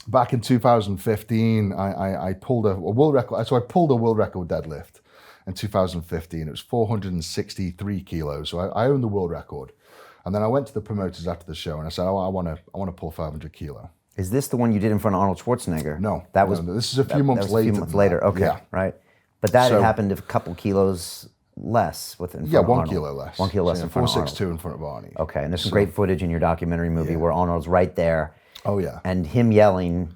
back in 2015, I pulled a world record. So I pulled a world record deadlift in 2015. It was 463 kilos. So I owned the world record. And then I went to the promoters after the show and I said, oh, I want to pull 500 kilo. Is this the one you did in front of Arnold Schwarzenegger? No, this is a few months later. A few months later, okay, yeah. Right. But that had happened a couple kilos less within. Yeah, 1 kilo less. 1 kilo less in front of Arnold. 462 in front of Arnie. Okay, and there's some great footage in your documentary movie where Arnold's right there. Oh yeah. And him yelling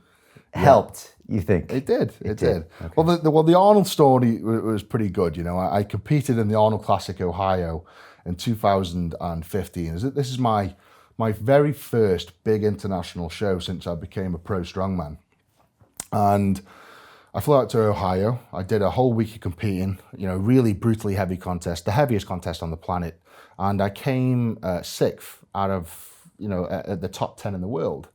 helped. You think it did? It did. Okay. Well, the Arnold story was pretty good. You know, I competed in the Arnold Classic Ohio in 2015. This is my very first big international show since I became a pro strongman, and I flew out to Ohio. I did a whole week of competing. You know, really brutally heavy contest, the heaviest contest on the planet, and I came sixth out of at the top 10 in the world.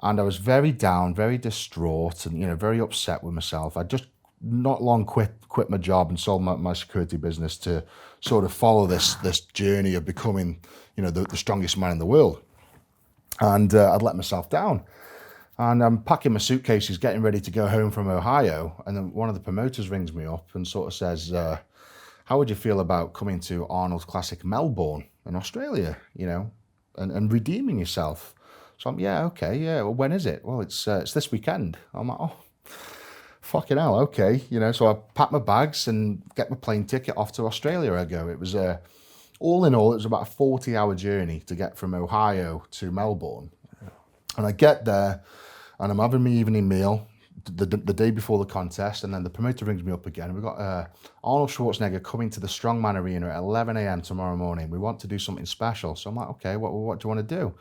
And I was very down, very distraught, and very upset with myself. I just not long quit my job and sold my security business to sort of follow this journey of becoming the strongest man in the world. And I'd let myself down. And I'm packing my suitcases, getting ready to go home from Ohio. And then one of the promoters rings me up and sort of says, how would you feel about coming to Arnold's Classic Melbourne in Australia, and redeeming yourself? So I'm, okay, well, when is it? Well, it's this weekend. I'm like, oh, fucking hell, okay. So I pack my bags and get my plane ticket off to Australia. I go. It was, all in all, it was about a 40-hour journey to get from Ohio to Melbourne. And I get there and I'm having my evening meal the day before the contest, and then the promoter rings me up again. We've got Arnold Schwarzenegger coming to the Strongman Arena at 11 a.m. tomorrow morning. We want to do something special. So I'm like, okay, what do you want to do?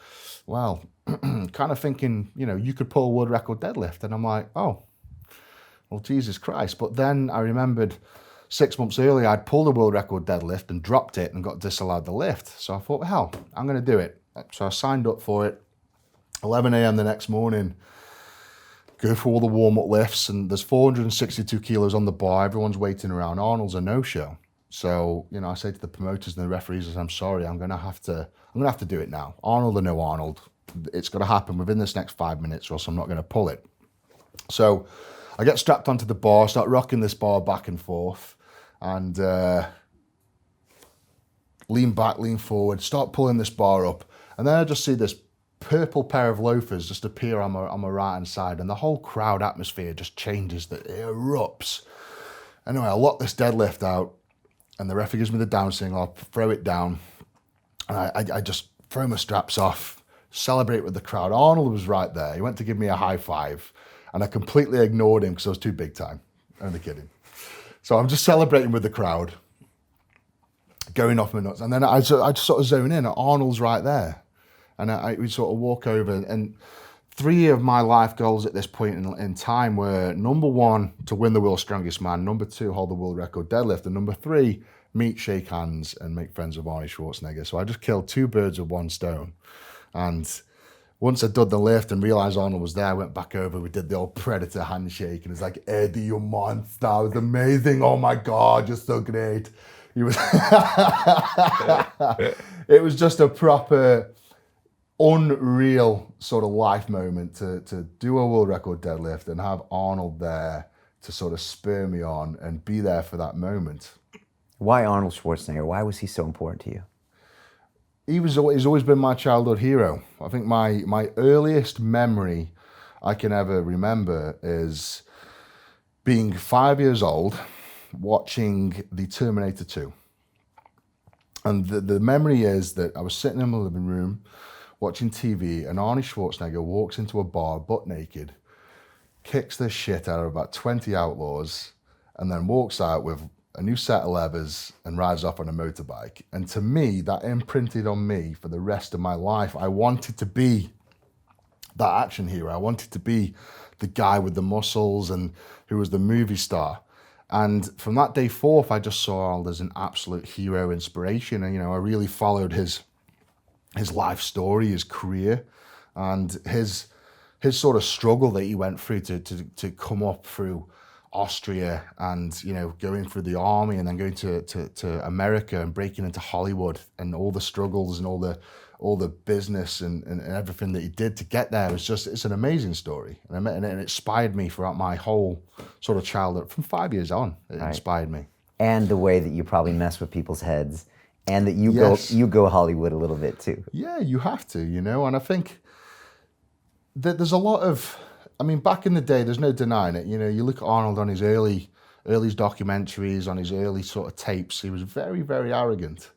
Well, kind of thinking, you could pull a world record deadlift. And I'm like, oh, well, Jesus Christ. But then I remembered 6 months earlier, I'd pulled a world record deadlift and dropped it and got disallowed the lift. So I thought, well, hell, I'm going to do it. So I signed up for it. 11 a.m. the next morning, go through all the warm-up lifts, and there's 462 kilos on the bar. Everyone's waiting around. Arnold's a no-show. So, I say to the promoters and the referees, I say, I'm sorry, I'm gonna have to do it now. Arnold or no Arnold, it's gonna happen within this next 5 minutes, or else I'm not gonna pull it. So I get strapped onto the bar, start rocking this bar back and forth, and lean back, lean forward, start pulling this bar up, and then I just see this purple pair of loafers just appear on my right hand side, and the whole crowd atmosphere just changes. That it erupts. Anyway, I lock this deadlift out, and the referee gives me the down signal. I throw it down, and I just throw my straps off, celebrate with the crowd. Arnold was right there. He went to give me a high five, and I completely ignored him because I was too big time. Only kidding. So I'm just celebrating with the crowd, going off my nuts, and then I just sort of zone in. Arnold's right there. And we sort of walk over, and 3 of my life goals at this point in time were, number 1, to win the world's strongest man, number 2, hold the world record deadlift, and number 3, meet, shake hands, and make friends with Arnold Schwarzenegger. So I just killed 2 birds with 1 stone. And once I'd done the lift and realized Arnold was there, I went back over, we did the old Predator handshake, and it's like, Eddie, you monster, it was amazing, oh my God, you're so great. He was, it was just a proper, unreal sort of life moment to do a world record deadlift and have Arnold there to sort of spur me on and be there for that moment. Why Arnold Schwarzenegger? Why was he so important to you? He's always been my childhood hero. I think my earliest memory I can ever remember is being 5 years old, watching the Terminator 2. And the memory is that I was sitting in my living room watching TV, and Arnie Schwarzenegger walks into a bar butt naked, kicks the shit out of about 20 outlaws, and then walks out with a new set of levers and rides off on a motorbike. And to me, that imprinted on me for the rest of my life. I wanted to be that action hero. I wanted to be the guy with the muscles and who was the movie star. And from that day forth, I just saw Arnold as an absolute hero inspiration. And, I really followed his life story, his career, and his sort of struggle that he went through to come up through Austria and, going through the army and then going to America and breaking into Hollywood, and all the struggles and all all the business and everything that he did to get there. It's an amazing story. And it inspired me throughout my whole sort of childhood. From 5 years on, it inspired me. And the way that you probably mess with people's heads, and that Yes. you go Hollywood a little bit too. Yeah, you have to, and I think that there's a lot of, back in the day, there's no denying it. You look at Arnold on his early documentaries, on his early sort of tapes, he was very, very arrogant.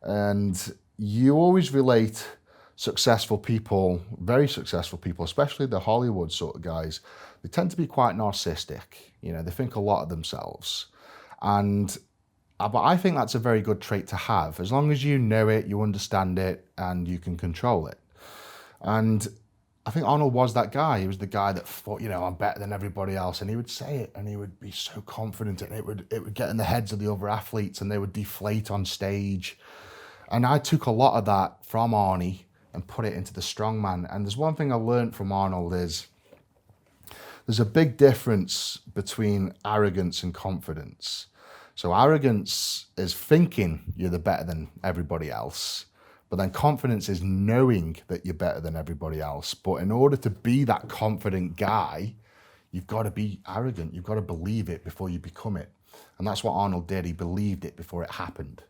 And you always relate successful people, very successful people, especially the Hollywood sort of guys, they tend to be quite narcissistic. They think a lot of themselves. But I think that's a very good trait to have, as long as you know it, you understand it, and you can control it. And I think Arnold was that guy. He was the guy that thought, I'm better than everybody else. And he would say it, and he would be so confident, and it would get in the heads of the other athletes, and they would deflate on stage. And I took a lot of that from Arnie and put it into the strongman. And there's one thing I learned from Arnold is there's a big difference between arrogance and confidence. So arrogance is thinking you're the better than everybody else, but then confidence is knowing that you're better than everybody else. But in order to be that confident guy, you've got to be arrogant. You've got to believe it before you become it. And that's what Arnold did. He believed it before it happened.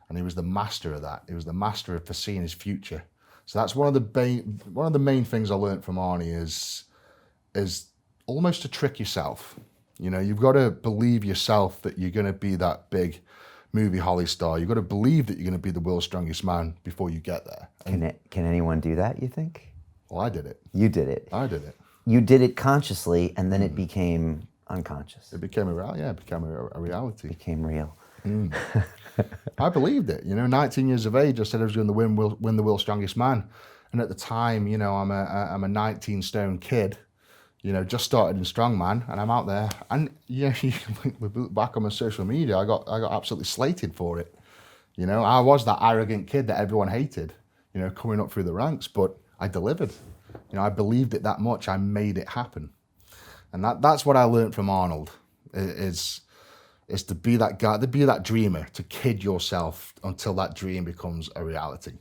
And he was the master of that. He was the master of foreseeing his future. So that's one of the main things I learned from Arnie is almost to trick yourself. You've got to believe yourself that you're going to be that big movie Holly star. You've got to believe that you're going to be the world's strongest man before you get there. Can anyone do that, you think? Well, I did it. You did it. I did it. You did it consciously, and then it became unconscious. It became a reality. It became real. I believed it. 19 years of age, I said I was going to win the world's strongest man. And at the time, I'm a 19 stone kid, just started in strongman, and I'm out there. And you can look back on my social media, I got absolutely slated for it. I was that arrogant kid that everyone hated, coming up through the ranks, but I delivered. I believed it that much. I made it happen. And that's what I learned from Arnold, is to be that guy, to be that dreamer, to kid yourself until that dream becomes a reality.